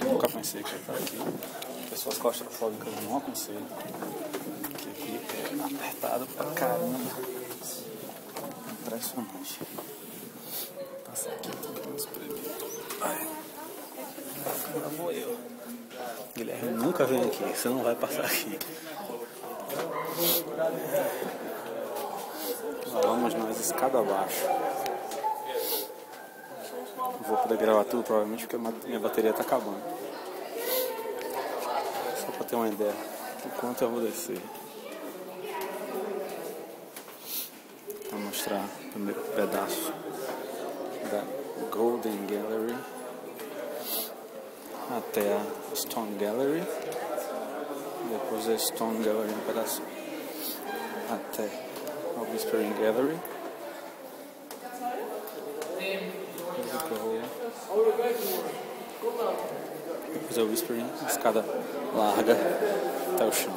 Nunca pensei que ia estar aqui. Pessoas claustrofóbicas não aconselho. Porque aqui é apertado pra caramba. Impressionante. Passar aqui tudo espremido. Ai. Agora vou eu. Guilherme nunca vem aqui, você não vai passar aqui. Lá vamos nós escada abaixo. Vou poder gravar tudo provavelmente porque minha bateria tá acabando. Só pra ter uma ideia do quanto eu vou descer. Vou mostrar o primeiro pedaço da Golden Gallery até a Stone Gallery. Depois a Stone Gallery um pedaço até a Whispering Gallery. Depois a Whispering, escada larga até o chão.